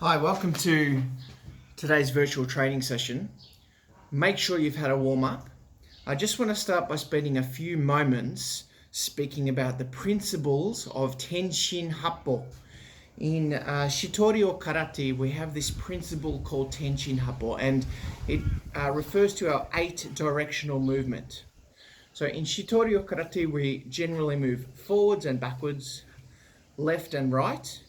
Hi, welcome to today's virtual training session. Make sure you've had a warm-up. I just want to start by spending a few moments speaking about the principles of Tenshin Happo. In Shito or Karate, we have this principle called Tenshin Happo, and it refers to our 8-directional movement. So in Shito or Karate, we generally move forwards and backwards, left and right,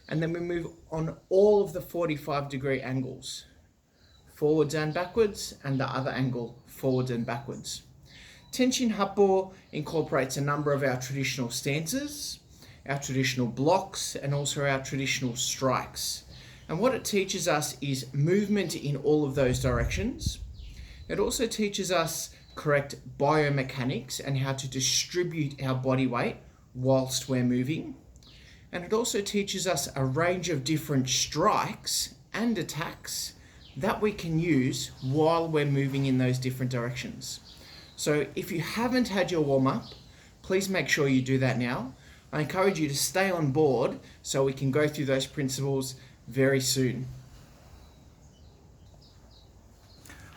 and then we move on all of the 45-degree angles, forwards and backwards, and the other angle, forwards and backwards. Tenshin Happo incorporates a number of our traditional stances, our traditional blocks, and also our traditional strikes. And what it teaches us is movement in all of those directions. It also teaches us correct biomechanics and how to distribute our body weight whilst we're moving. And it also teaches us a range of different strikes and attacks that we can use while we're moving in those different directions. So if you haven't had your warm-up, please make sure you do that now. I encourage you to stay on board so we can go through those principles very soon.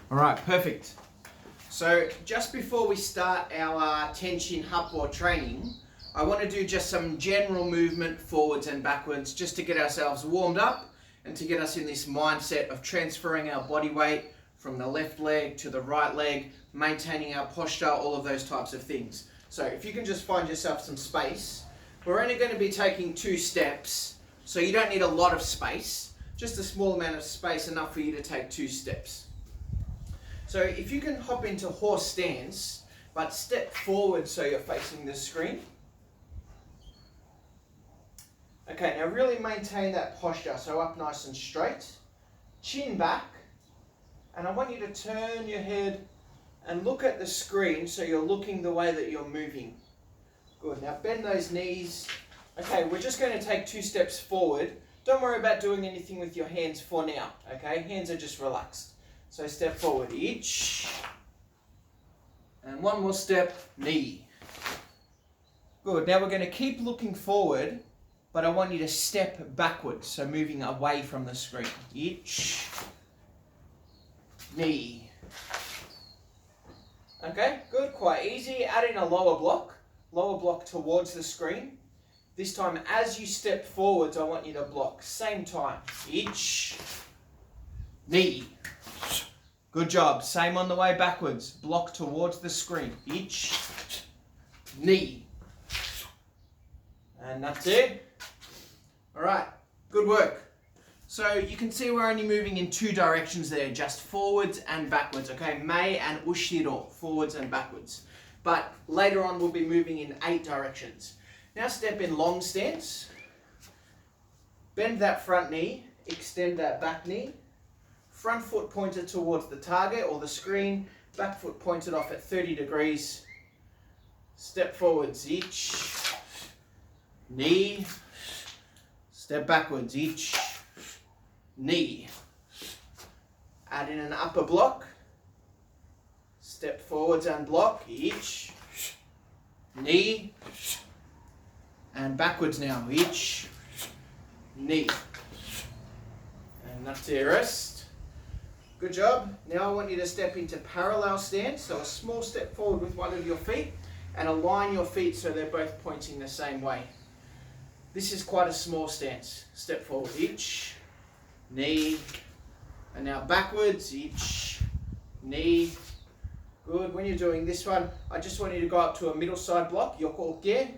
All right, perfect. So just before we start our Tenshin Happo training, I want to do just some general movement forwards and backwards just to get ourselves warmed up and to get us in this mindset of transferring our body weight from the left leg to the right leg, maintaining our posture, all of those types of things. So if you can just find yourself some space, we're only going to be taking 2 steps, so you don't need a lot of space, just a small amount of space, enough for you to take 2 steps. So if you can hop into horse stance, but step forward so you're facing the screen. Okay, now really maintain that posture, so up nice and straight, chin back, and I want you to turn your head and look at the screen so you're looking the way that you're moving. Good, now bend those knees. Okay, we're just going to take 2 steps forward. Don't worry about doing anything with your hands for now, okay? Hands are just relaxed. So step forward, each, and 1 more step, knee. Good, now we're going to keep looking forward, but I want you to step backwards, so moving away from the screen. Each, knee. Okay, good, quite easy. Add in a lower block towards the screen. This time, as you step forwards, I want you to block. Same time. Each, knee. Good job. Same on the way backwards. Block towards the screen. Each, knee. And that's it. All right, good work. So you can see we're only moving in 2 directions there, just forwards and backwards, okay? Mei and ushiro, forwards and backwards. But later on we'll be moving in 8 directions. Now step in long stance. Bend that front knee, extend that back knee. Front foot pointed towards the target or the screen, back foot pointed off at 30 degrees. Step forwards, each, knee. Step backwards, each, knee. Add in an upper block. Step forwards and block, each, knee. And backwards now, each, knee. And that's your rest. Good job. Now I want you to step into parallel stance, so a small step forward with one of your feet, and align your feet so they're both pointing the same way. This is quite a small stance. Step forward, each, knee, and now backwards, each, knee. Good. When you're doing this one, I just want you to go up to a middle side block, yokoke.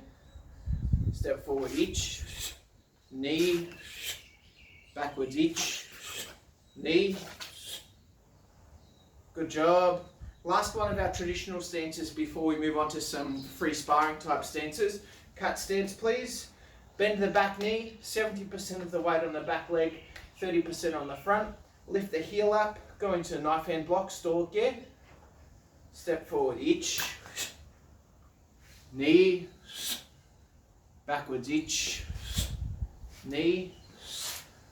Step forward, each, knee, backwards, each, knee. Good job. Last one of our traditional stances before we move on to some free sparring type stances. Cut stance, please. Bend the back knee, 70% of the weight on the back leg, 30% on the front. Lift the heel up, go into knife hand block, stoke. Step forward, each, knee, backwards, each, knee.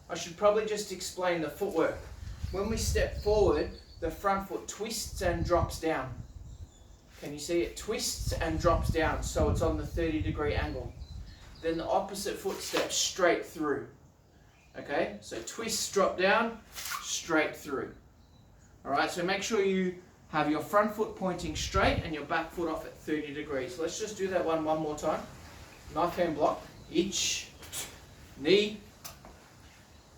I should probably just explain the footwork. When we step forward, the front foot twists and drops down. Can you see it twists and drops down, so it's on the 30-degree angle. Then the opposite foot steps straight through. Okay? So twist, drop down, straight through. All right, so make sure you have your front foot pointing straight and your back foot off at 30 degrees. Let's just do that one more time. Knife hand block, each, knee,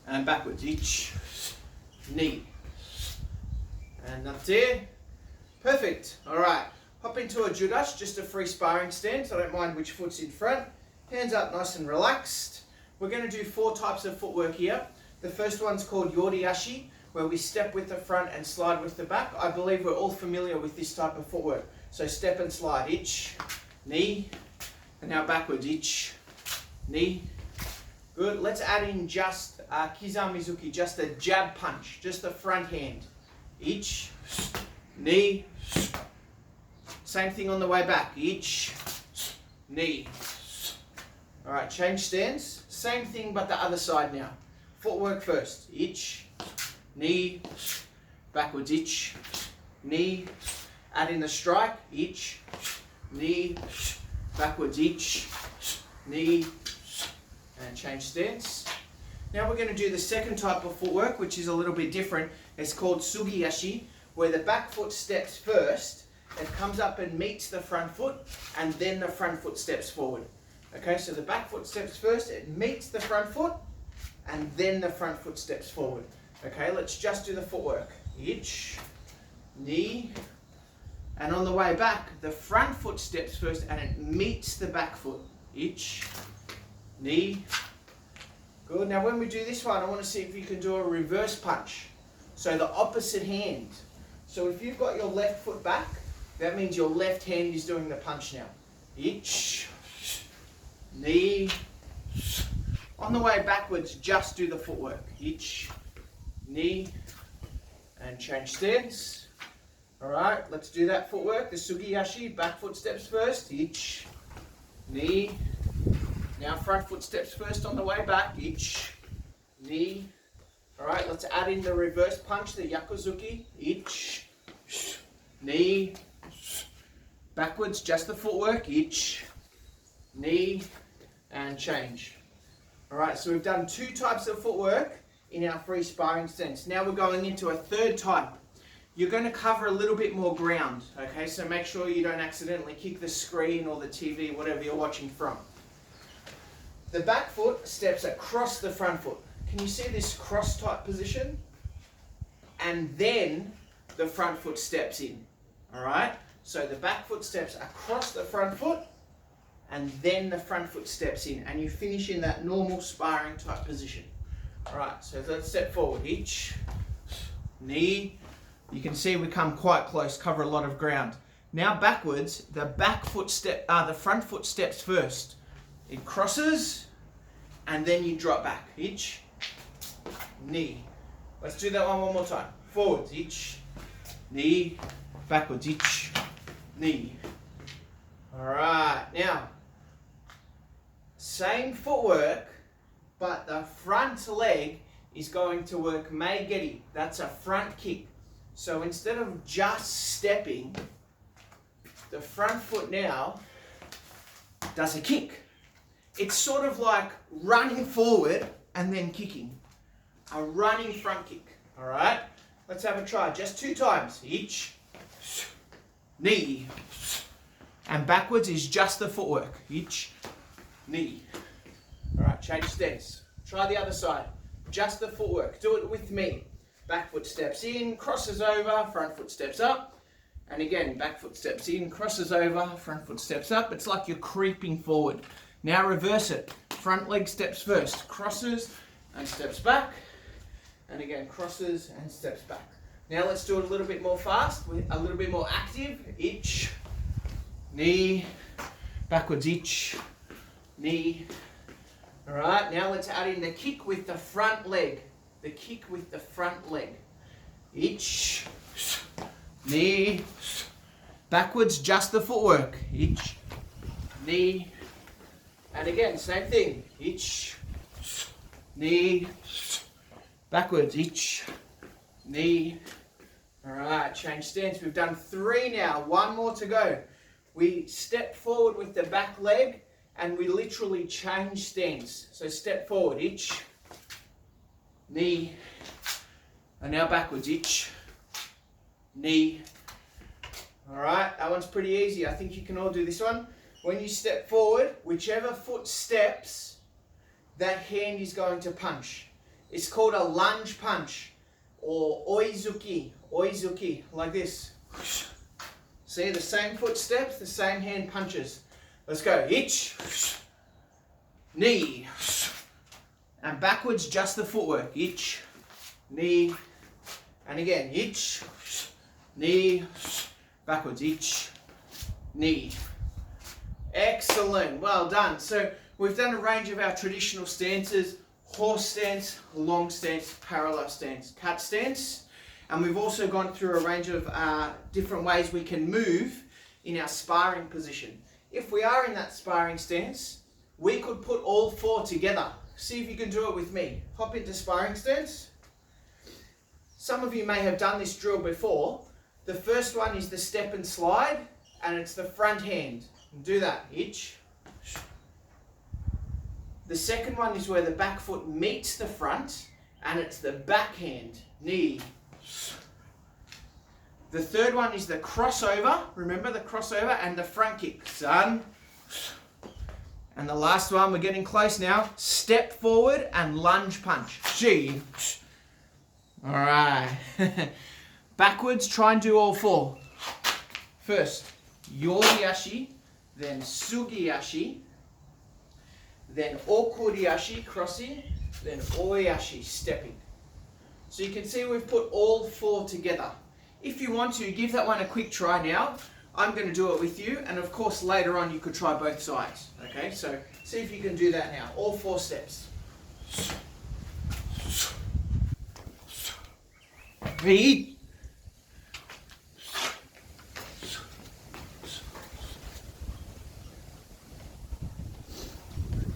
and backwards, each, knee. And up there. Perfect. All right, hop into a judash, just a free sparring stance. I don't mind which foot's in front. Hands up nice and relaxed. We're going to do 4 types of footwork here. The first one's called Yoriashi, where we step with the front and slide with the back. I believe we're all familiar with this type of footwork. So step and slide, each, knee, and now backwards, each, knee. Good. Let's add in just Kizamizuki, just a jab punch, just the front hand. Each, knee. Same thing on the way back, each, knee. All right, change stance. Same thing, but the other side now. Footwork first, each, knee, backwards, each, knee. Add in the strike, each, knee, backwards, each, knee, and change stance. Now we're going to do the second type of footwork, which is a little bit different. It's called Sugiyashi, where the back foot steps first, it comes up and meets the front foot, and then the front foot steps forward. Okay, so the back foot steps first, it meets the front foot, and then the front foot steps forward. Okay, let's just do the footwork. Each, knee, and on the way back, the front foot steps first and it meets the back foot. Each, knee. Good. Now when we do this one, I want to see if you can do a reverse punch. So the opposite hand. So if you've got your left foot back, that means your left hand is doing the punch now. Each, knee. On the way backwards, just do the footwork. Each, knee, and change stance. All right, let's do that footwork. The Sugiyashi, back foot steps first. Each, knee. Now front foot steps first on the way back. Each, knee. All right, let's add in the reverse punch, the Yakuzuki. Each, knee. Backwards, just the footwork. Each, knee, and change. All right, so we've done 2 types of footwork in our free sparring stance. Now we're going into a third type. You're going to cover a little bit more ground, okay? So make sure you don't accidentally kick the screen or the TV, whatever you're watching from. The back foot steps across the front foot. Can you see this cross type position? And then the front foot steps in, all right? So the back foot steps across the front foot, and then the front foot steps in, and you finish in that normal sparring type position. All right, so let's step forward. Each, knee. You can see we come quite close, cover a lot of ground. Now backwards, the front foot steps first. It crosses, and then you drop back. Each, knee. Let's do that one more time. Forwards, each, knee, backwards, each, knee. All right, now, same footwork, but the front leg is going to work meigeri. That's a front kick. So instead of just stepping, the front foot now does a kick. It's sort of like running forward and then kicking. A running front kick. All right, let's have a try. Just 2 times. Each, knee. And backwards is just the footwork. Each, knee. All right, change stance. Try the other side. Just the footwork. Do it with me. Back foot steps in, crosses over, front foot steps up. And again, back foot steps in, crosses over, front foot steps up. It's like you're creeping forward. Now reverse it. Front leg steps first, crosses and steps back. And again, crosses and steps back. Now let's do it a little bit more fast, a little bit more active. Each, knee, backwards, each, knee. All right, now let's add in the kick with the front leg. The kick with the front leg. Each, knee, backwards, just the footwork. Each, knee, and again, same thing. Each, knee, backwards, each, knee. All right, change stance. We've done 3 now, 1 more to go. We step forward with the back leg and we literally change stance. So step forward, each, knee, and now backwards, ich, knee. Alright, that one's pretty easy. I think you can all do this one. When you step forward, whichever foot steps, that hand is going to punch. It's called a lunge punch, or oizuki, like this. See, the same foot steps, the same hand punches. Let's go, ich, knee, and backwards, just the footwork, ich, knee, and again, ich, knee, backwards, ich, knee. Excellent, well done. So we've done a range of our traditional stances: horse stance, long stance, parallel stance, cat stance. And we've also gone through a range of different ways we can move in our sparring position. If we are in that sparring stance, we could put all four together. See if you can do it with me. Hop into sparring stance. Some of you may have done this drill before. The first one is the step and slide, and it's the front hand. Do that, ich. The second one is where the back foot meets the front, and it's the back hand, knee. The third one is the crossover, remember the crossover, and the front kick, san. And the last one, we're getting close now, step forward and lunge punch, shi. Alright, backwards, try and do all four. First, yoriashi, then sugiashi, then okuriashi, crossing, then oiashi, stepping. So you can see we've put all four together. If you want to, give that one a quick try now. I'm going to do it with you, and of course later on you could try both sides. Okay, so see if you can do that now. All four steps. Read.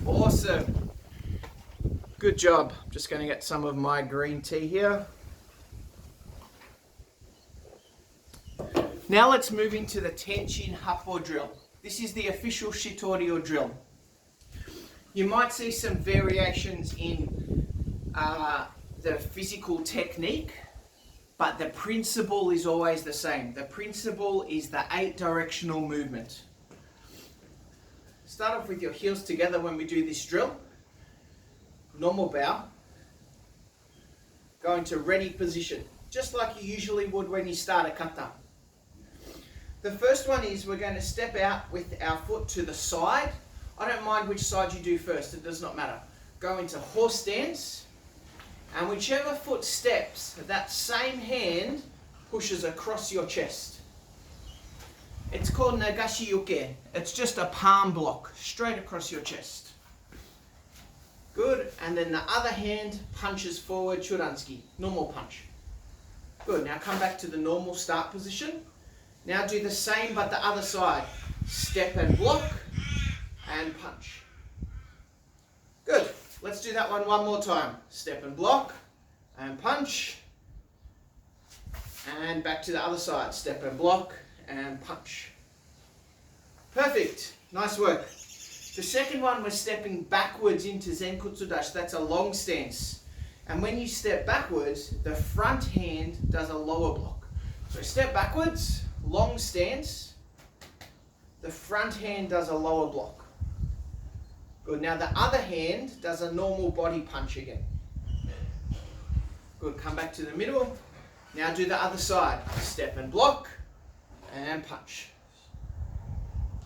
Awesome. Good job. I'm just going to get some of my green tea here. Now let's move into the Tenshin Happo drill. This is the official Shito drill. You might see some variations in the physical technique, but the principle is always the same. The principle is the 8 directional movement. Start off with your heels together when we do this drill. Normal bow. Go into ready position, just like you usually would when you start a kata. The first one is we're going to step out with our foot to the side. I don't mind which side you do first, it does not matter. Go into horse stance, and whichever foot steps, that same hand pushes across your chest. It's called nagashi yuke. It's just a palm block, straight across your chest. Good, and then the other hand punches forward, churansuki, normal punch. Good, now come back to the normal start position. Now do the same but the other side. Step and block and punch. Good. Let's do that one more time. Step and block and punch. And back to the other side. Step and block and punch. Perfect. Nice work. The second one, we're stepping backwards into Zenkutsu Dashi. That's a long stance. And when you step backwards, the front hand does a lower block. So step backwards. Long stance, the front hand does a lower block. Good, now the other hand does a normal body punch again. Good, come back to the middle. Now do the other side. Step and block and punch.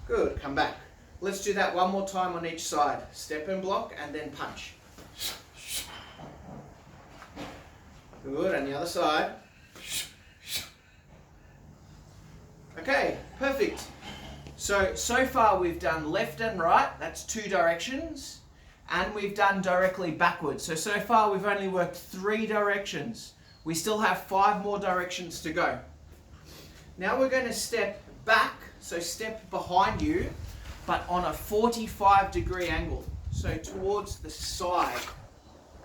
Good, come back. Let's do that one more time on each side. Step and block and then punch. Good, and the other side. Okay, perfect. So far we've done left and right, that's 2 directions, and we've done directly backwards. So far we've only worked 3 directions. We still have 5 more directions to go. Now we're going to step back, so step behind you, but on a 45-degree angle, so towards the side.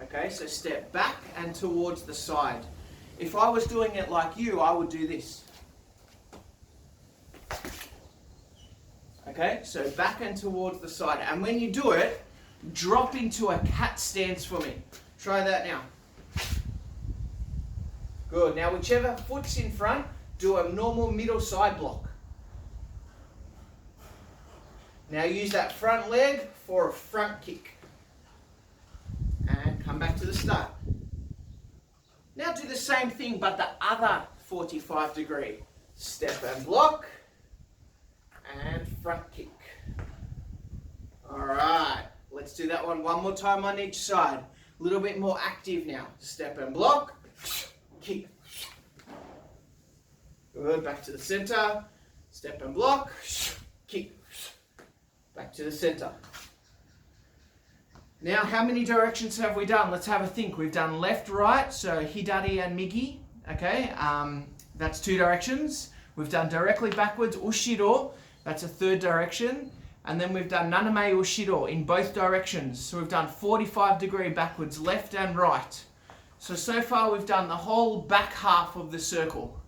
Okay, so step back and towards the side. If I was doing it like you, I would do this. Okay, so back and towards the side. And when you do it, drop into a cat stance for me. Try that now. Good. Now whichever foot's in front, do a normal middle side block. Now use that front leg for a front kick. And come back to the start. Now do the same thing but the other 45 degree. Step and block. And front kick. Alright, let's do that one more time on each side. A little bit more active now. Step and block. Kick. Good, back to the center. Step and block. Kick. Back to the center. Now, how many directions have we done? Let's have a think. We've done left, right, so hidari and migi. Okay, that's 2 directions. We've done directly backwards, ushiro. That's a 3rd direction. And then we've done naname ushiro in both directions. So we've done 45 degree backwards, left and right. So far we've done the whole back half of the circle.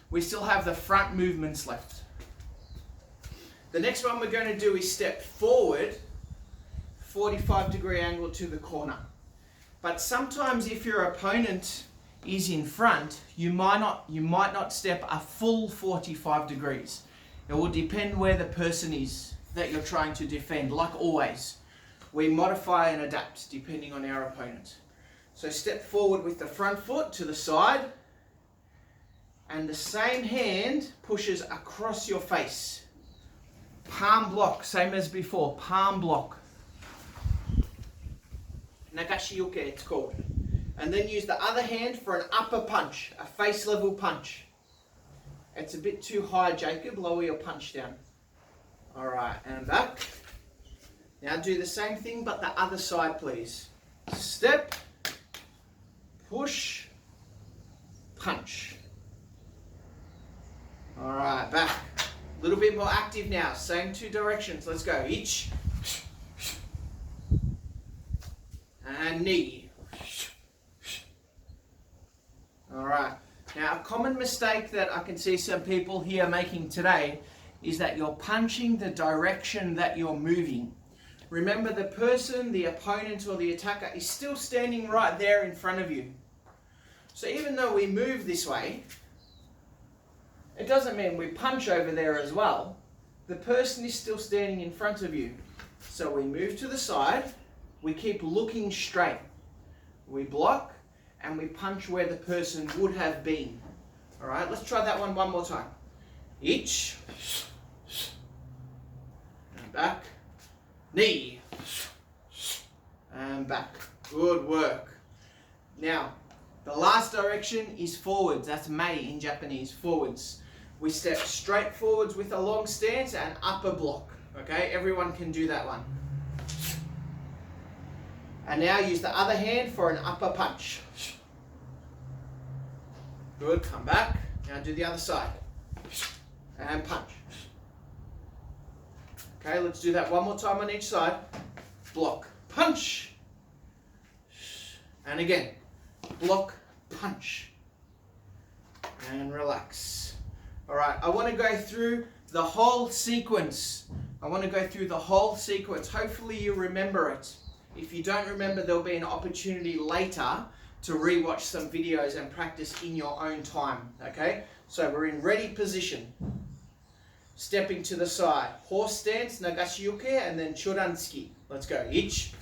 We still have the front movements left. The next one we're going to do is step forward, 45 degree angle to the corner. But sometimes if your opponent is in front, you might not step a full 45 degrees. It will depend where the person is that you're trying to defend. Like always, we modify and adapt depending on our opponent. So step forward with the front foot to the side, and the same hand pushes across your face. Palm block, same as before, palm block. Nagashi-uke it's called. And then use the other hand for an upper punch, a face level punch. It's a bit too high, Jacob, lower your punch down. Alright, and back. Now do the same thing but the other side please. Step, push, punch. Alright, back. A little bit more active now. Same 2 directions. Let's go. Ich. And knee. Alright. Now a common mistake that I can see some people here making today is that you're punching the direction that you're moving. Remember, the person, the opponent or the attacker is still standing right there in front of you. So even though we move this way, it doesn't mean we punch over there as well. The person is still standing in front of you. So we move to the side, we keep looking straight. We block and we punch where the person would have been. Alright, let's try that one more time. Ich. And back. Knee. And back. Good work. Now, the last direction is forwards. That's mei in Japanese, forwards. We step straight forwards with a long stance and upper block. Okay, everyone can do that one. And now use the other hand for an upper punch. Good, come back. Now do the other side. And punch. Okay, let's do that one more time on each side. Block, punch. And again, block, punch. And relax. Alright, I want to go through the whole sequence. Hopefully you remember it. If you don't remember, there'll be an opportunity later to rewatch some videos and practice in your own time. Okay? So we're in ready position. Stepping to the side. Horse stance, nagashi-uke, and then choransuki. Let's go. Ich.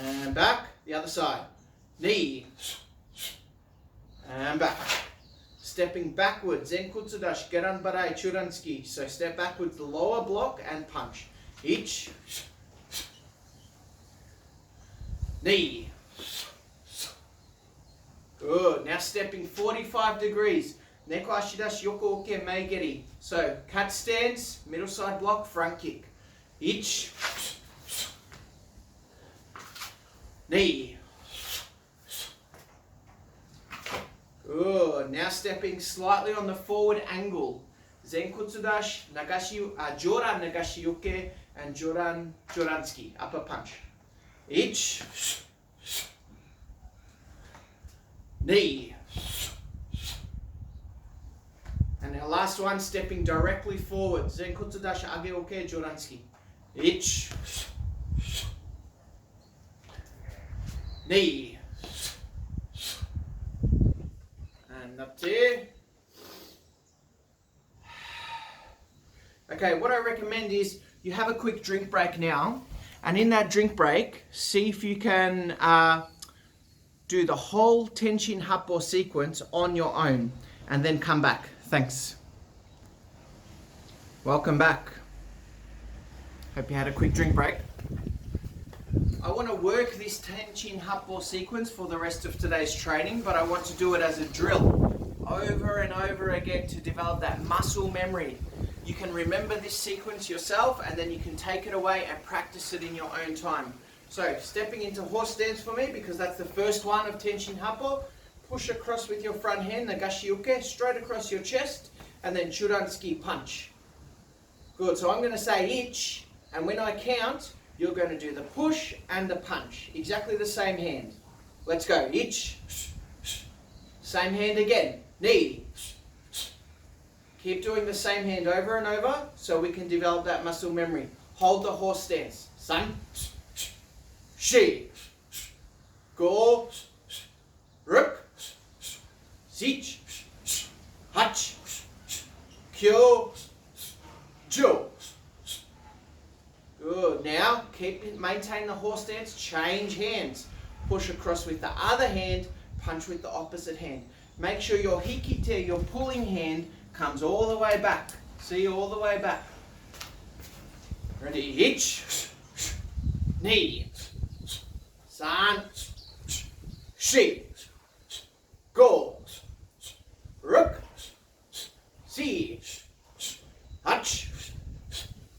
And back. The other side. Knee. And back. Stepping backwards, zenkutsudashi, geran barai, choransuki. So step backwards, the lower block and punch. Ich. Knee. Good. Now stepping 45 degrees. Neko ashidashi, yoko oke, meigeri. So cat stance, middle side block, front kick. Ich. Knee. Good. Now stepping slightly on the forward angle. Zenkutsudashi, joran nagashi-uke, and joran choransuki. Upper punch. Ich. Knee. And our last one, stepping directly forward. Zenkutsudashi, age-oke, choransuki. Ich. Knee. That's it. Okay, what I recommend is you have a quick drink break now, and in that drink break, see if you can do the whole Tenshin Happo sequence on your own, and then come back. Thanks. Welcome back. Hope you had a quick drink break. I want to work this Tenshin Happo sequence for the rest of today's training, but I want to do it as a drill over and over again to develop that muscle memory. You can remember this sequence yourself, and then you can take it away and practice it in your own time. So, stepping into horse stance for me, because that's the first one of Tenshin Happo. Push across with your front hand, nagashi uke, straight across your chest, and then churansuki punch. Good, so I'm going to say ich, and when I count, you're going to do the push and the punch. Exactly the same hand. Let's go. Ich. Same hand again. Ni. Keep doing the same hand over and over so we can develop that muscle memory. Hold the horse stance. San. Shi. Go. Ruk. Sich. Hach. Kyo. Jo. Good. Now, maintain the horse stance. Change hands. Push across with the other hand. Punch with the opposite hand. Make sure your hikite, your pulling hand, comes all the way back. See, all the way back. Ready? Ich. Ni. San. Shi. Go. Ruk. Si. Hach.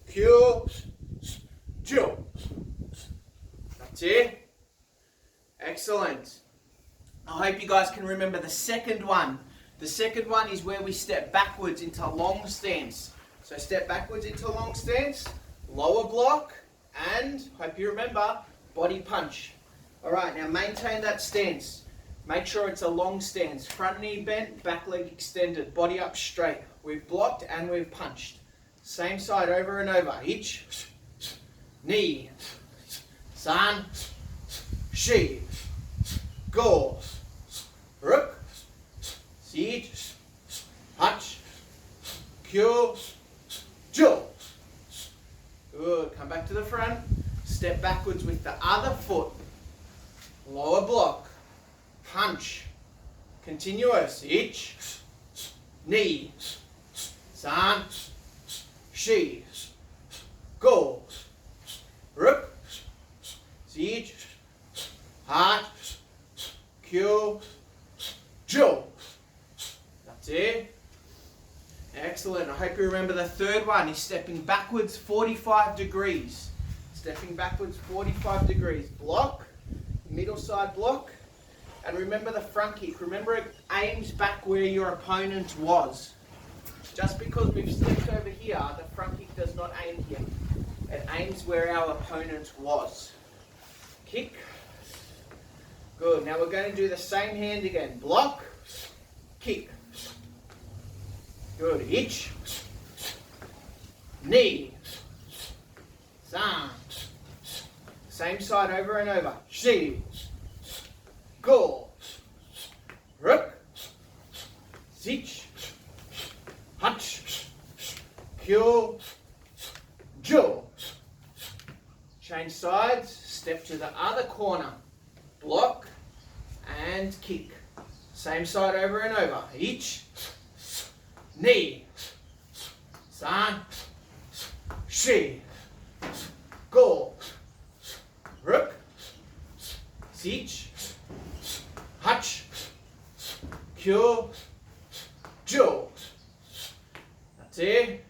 Kyo. Jo. That's it. Excellent. I hope you guys can remember the second one. The second one is where we step backwards into long stance. So step backwards into long stance, lower block, and, hope you remember, body punch. Alright, now maintain that stance. Make sure it's a long stance. Front knee bent, back leg extended, body up straight. We've blocked and we've punched. Same side over and over. Ich. Ni. San. Shi. Go. Ruk. Si. Hach. Kyo. Jo. Good. Come back to the front. Step backwards with the other foot. Lower block. Punch. Continuous. Ich. Ni. San. Shi. Go. Ruk. Si. Hach. Kyo. Jo. That's it. Excellent. I hope you remember the third one is stepping backwards 45 degrees. Stepping backwards 45 degrees. Block. Middle side block. And remember the front kick. Remember it aims back where your opponent was. Just because we've stepped over here, the front kick does not aim here. It aims where our opponent was. Kick. Good. Now we're going to do the same hand again. Block. Kick. Good. Ich. Ni. San. Same side over and over. Shi. Go. Ruk. Sich. Hach. Kyo. Jo. Change sides. Step to the other corner. Block and kick. Same side over and over. Ich. Ni. San. Shi. Go. Ruk. Sich. Hach. Kyo. Jo. That's it.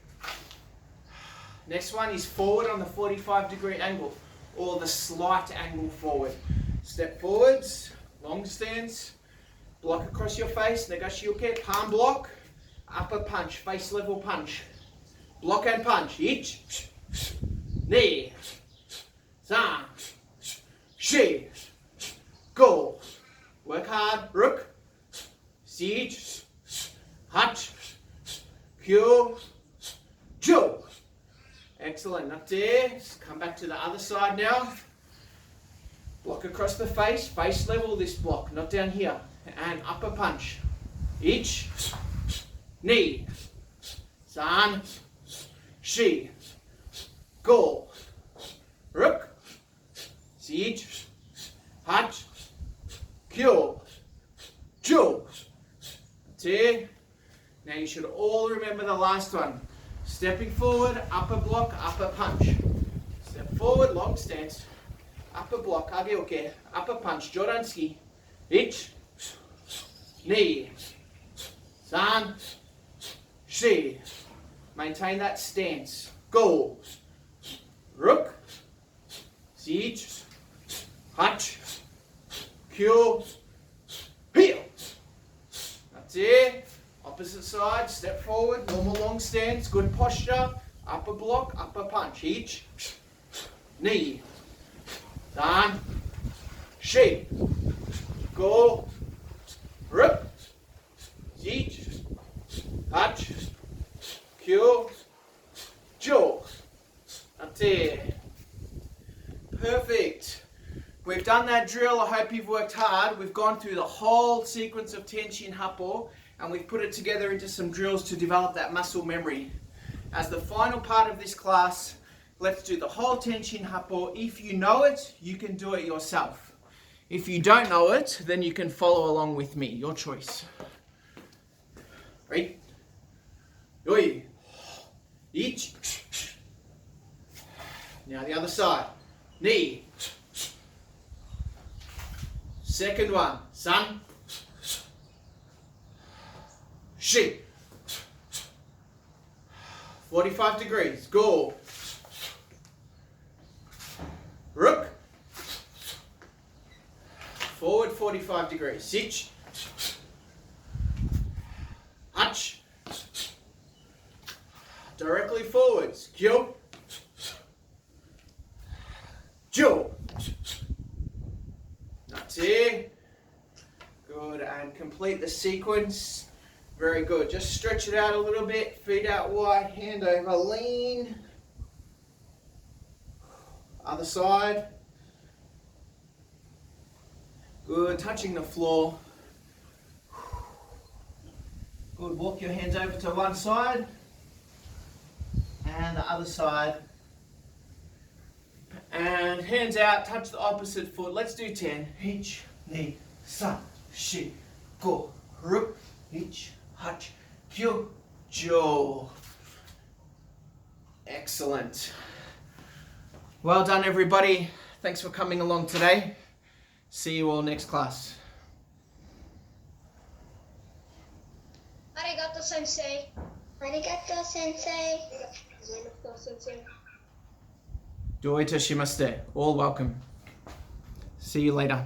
Next one is forward on the 45-degree angle, or the slight angle forward. Step forwards, long stance, block across your face, nagashi uke, palm block, upper punch, face level punch. Block and punch. Ich. Ni. San. Shi. Go. Work hard. Ruk. Siege. Hach. Kyo. Jo. Excellent. Up there. Come back to the other side now. Block across the face. Face level this block. Not down here. And upper punch. 1, 2, 3, 4, 5, 6, 7, 8, 9, 10. 10. Now you should all remember the last one. Stepping forward, upper block, upper punch. Step forward, long stance. Upper block, okay. Upper punch, Joranski. 1, 2, 3, 4. Maintain that stance. Go. 6, 7, 8, 9, 10. That's it. Opposite side, step forward, normal long stance, good posture. Upper block, upper punch. 1, 2, 3, 4. Go. 6, 7, 8, 9, 10. That's it. Perfect. We've done that drill. I hope you've worked hard. We've gone through the whole sequence of Tenshin Happo and we've put it together into some drills to develop that muscle memory. As the final part of this class, let's do the whole Tenshin Happo. If you know it, you can do it yourself. If you don't know it, then you can follow along with me. Your choice. Ready? Yoi. Each. Now the other side. Knee. Second one. Sun. Shi. 45 degrees. Go. Rook. Forward 45 degrees. Sich. Hutch. Directly forwards. Kyo. Jo. That's it. Good. And complete the sequence. Very good. Just stretch it out a little bit. Feet out wide. Hand over. Lean. Other side. Good. Touching the floor. Good. Walk your hands over to one side. And the other side. And hands out. Touch the opposite foot. Let's do 10. Hitch. Knee. Sun. Shi. Go. Rook. Hitch. Hutch. Kyo. Jo. Excellent. Well done, everybody. Thanks for coming along today. See you all next class. Arigato, Sensei. Arigato, Sensei. Arigato, Sensei. Doita shimashite. All welcome. See you later.